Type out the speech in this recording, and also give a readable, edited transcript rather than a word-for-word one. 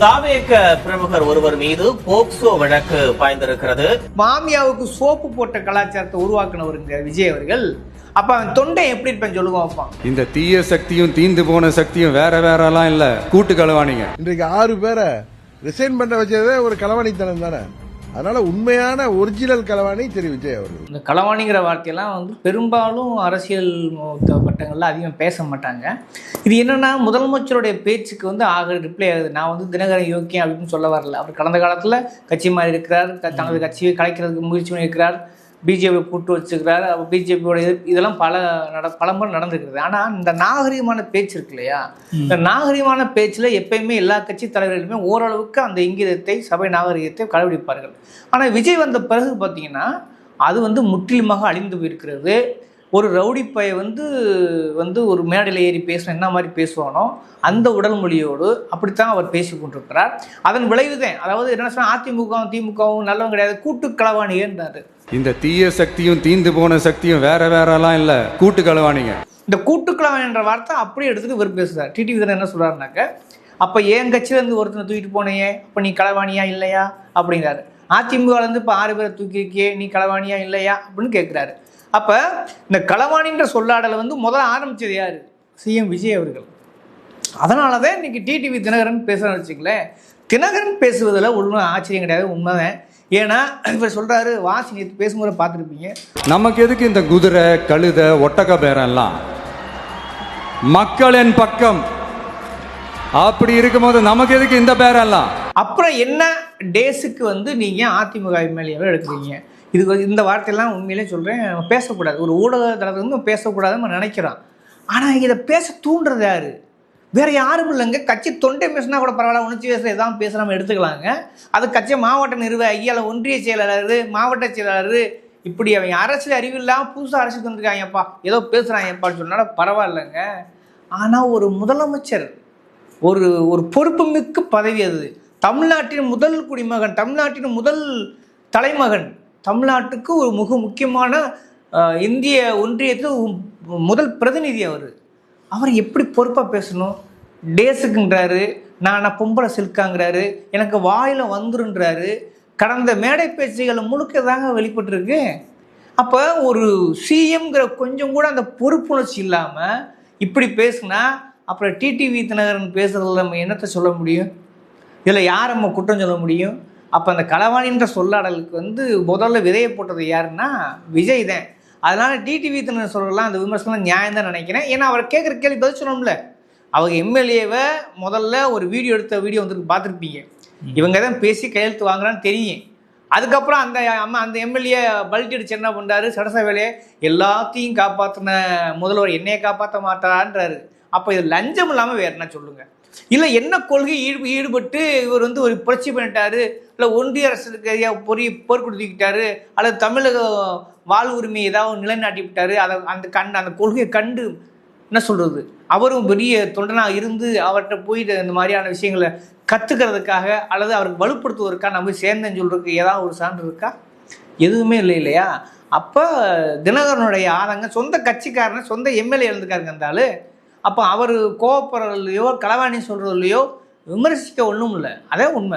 தாவேக பிரமுகர் ஒருவர் மீது போக்சோ வழக்கு பாய்ந்திருக்கிறது. மாமியாவுக்கு சோப்பு போட்ட கலாச்சாரத்தை உருவாக்குனவருங்க விஜய் அவர்கள். அப்ப அவன் தொண்டை எப்படி இருப்பேன் சொல்லுவான். இந்த தீய சக்தியும் தீந்து போன சக்தியும் வேற வேறலாம் இல்ல, கூட்டு களவாணிங்க. இன்றைக்கு 6 பேரை ரிசைன் பண்ண வச்சதே ஒரு களவாணித்தனம் தானே. அதனால உண்மையான ஒரிஜினல் களவாணி திரு விஜய் அவர்கள். இந்த களவாணிங்கிற வார்த்தையெல்லாம் பெரும்பாலும் அரசியல் வட்டங்கள்ல அதிகம் பேச மாட்டாங்க. இது என்னன்னா முதலமைச்சருடைய பேச்சுக்கு ஆக ரிப்ளை ஆகுது. நான் தினகரன் யோக்கியம் அப்படின்னு சொல்ல வரல. அவர் கடந்த காலத்துல கட்சி மாறி இருக்கிறார், தனது கட்சியை கலைக்கிறதுக்கு முயற்சி பண்ணியிருக்கிறார், பிஜேபி கூட்டு வச்சுக்கிறார். பிஜேபியோட இதெல்லாம் பல முறை நடந்திருக்கிறது. ஆனால் இந்த நாகரிகமான பேச்சு இருக்கு இல்லையா, இந்த நாகரிகமான பேச்சில் எப்பயுமே எல்லா கட்சி தலைவர்களுமே ஓரளவுக்கு அந்த இங்கிதத்தை சபை நாகரிகத்தை கடைபிடிப்பார்கள். ஆனால் விஜய் வந்த பிறகு பார்த்தீங்கன்னா அது முற்றிலுமாக அழிந்து போயிருக்கிறது. ஒரு ரவுடி பைய ஒரு மேடையில் ஏறி பேசணும் என்ன மாதிரி பேசுவானோ அந்த உடல் மொழியோடு அப்படித்தான் அவர் பேசி கொண்டிருக்கிறார். அதன் விளைவுதான், அதாவது என்ன சொன்னால் அதிமுகவும் திமுகவும் நல்லவங்க கிடையாது, கூட்டு களவாணி இருந்தாரு. இந்த தீய சக்தியும் தீந்து போன சக்தியும் வேற வேறலாம் இல்ல, கூட்டு களவாணிங்க. இந்த கூட்டு களவாணி என்ற வார்த்தை அப்படியே எடுத்துட்டு இவர் பேசுறாரு. டிடிவி என்ன சொல்றாருனாக்க, அப்ப என் கட்சியில இருந்து ஒருத்தனை தூக்கிட்டு போனையே, அப்ப நீ களவாணியா இல்லையா அப்படிங்கிறாரு. அதிமுகல இருந்து இப்ப 6 பேரை தூக்கிருக்கியே, நீ களவாணியா இல்லையா அப்படின்னு கேட்கிறாரு. அப்ப இந்த களவாணின்ற சொல்லாடலை முதல்ல ஆரம்பிச்சது யாரு? சிஎம் விஜய் அவர்கள். அதனாலதான் இன்னைக்கு டிடிவி தினகரன் பேசுறேன்னு வச்சுங்களேன். தினகரன் பேசுவதில் ஒன்றும் ஆச்சரியம் கிடையாது, உண்மைதான். ஏன்னா இவர் சொல்றாரு, வாசி நேற்று பேசும்போது பார்த்துருப்பீங்க, நமக்கு எதுக்கு இந்த குதிரை கழுத ஒட்டக்க பேரெல்லாம், மக்களின் பக்கம் அப்படி இருக்கும்போது நமக்கு எதுக்கு இந்த பேரெல்லாம்? அப்புறம் என்ன டேஸுக்கு நீங்க அதிமுக எம்எல்ஏவை எடுக்கிறீங்க? இந்த வார்த்தையெல்லாம் உண்மையிலே சொல்றேன், பேசக்கூடாது. ஒரு ஊடக தளத்துல பேசக்கூடாதுன்னு நினைக்கிறான். ஆனா இதை பேச தூண்டுறது யாரு? வேற யாரும் இல்லைங்க. கட்சி தொண்டை பேசினா கூட பரவாயில்ல, உணர்ச்சி பேசுற எதாவது பேச நம்ம எடுத்துக்கலாங்க. அது கட்சி மாவட்ட நிர்வாகி அல்ல ஒன்றிய செயலாளர், மாவட்ட செயலாளர், இப்படி அவங்க அரசியல் அறிவு இல்லாமல் புதுசாக அரசியல் வந்துருக்காங்கப்பா, ஏதோ பேசுறாங்கப்பான்னு சொன்னாலும் பரவாயில்லைங்க. ஆனா ஒரு முதலமைச்சர், ஒரு ஒரு பொறுப்புமிக்க பதவி அது. தமிழ்நாட்டின் முதல் குடிமகன், தமிழ்நாட்டின் முதல் தலைமகன், தமிழ்நாட்டுக்கு ஒரு மிக முக்கியமான இந்திய ஒன்றியத்தில் முதல் பிரதிநிதி அவர் எப்படி பொறுப்பாக பேசணும்? டேஸுக்குன்றாரு, நான் பொம்பளை சில்காங்கிறாரு, எனக்கு வாயில் வந்துருன்றாரு. கடந்த மேடை பேச்சுகளை முழுக்க தாங்க வெளிப்பட்டுருக்கு. அப்போ ஒரு சிஎம்ங்கிற கொஞ்சம் கூட அந்த பொறுப்புணர்ச்சி இல்லாமல் இப்படி பேசுனா அப்புறம் டிடிவி தினகரன் பேசுறதுல நம்ம என்னத்தை சொல்ல முடியும்? இதில் யார் நம்ம குற்றம் சொல்ல முடியும்? அப்போ அந்த களவாணின்ற சொல்லாடலுக்கு முதல்ல விதையை போட்டது யாருன்னா விஜய் தான். அதனால டிடிவி தினகரன் சொல்லலாம் அந்த விமர்சனம் நியாயம் தான் நினைக்கிறேன். ஏன்னா அவர் கேட்குற கேள்வி பதில் சொல்லணும்ல. அவங்க எம்எல்ஏவை முதல்ல ஒரு எடுத்த வீடியோ பார்த்துருப்பீங்க. இவங்க தான் பேசி கையெழுத்து வாங்குறான்னு தெரியும். அதுக்கப்புறம் அந்த எம்எல்ஏ பல்ட்டி அடிச்சு என்ன பண்ணுறாரு, சடச வேலையை எல்லாத்தையும் காப்பாற்றின முதல்வர் என்னையை காப்பாற்ற மாட்டாரான்றாரு. அப்போ இது லஞ்சம் இல்லாமல் வேறு என்ன சொல்லுங்க? இல்லை என்ன கொள்கை ஈடுபட்டு இவர் ஒரு புரட்சி பண்ணிட்டாரு, இல்லை ஒன்றிய அரசுக்கு போர்க்கொடுத்துக்கிட்டாரு, அல்லது தமிழக வாழ் உரிமையை ஏதாவது நிலைநாட்டி விட்டாரு, அதை அந்த கொள்கையை கண்டு என்ன சொல்றது, அவரும் பெரிய தொண்டனாக இருந்து அவர்கிட்ட போயிட்டு இந்த மாதிரியான விஷயங்களை கற்றுக்கிறதுக்காக அல்லது அவருக்கு வலுப்படுத்துவதற்காக நம்ம சேர்ந்தேன்னு சொல்றதுக்கு ஏதாவது ஒரு சான்று இருக்கா? எதுவுமே இல்லை இல்லையா? அப்போ தினகரனுடைய ஆதங்கம், சொந்த கட்சிக்காரனை சொந்த எம்எல்ஏ இருந்துக்காருங்க இருந்தாலும், அப்போ அவர் கோவப்படுறதுலையோ களவாணி சொல்றதுலையோ விமர்சிக்க ஒன்றும் இல்லை. அதே உண்மை.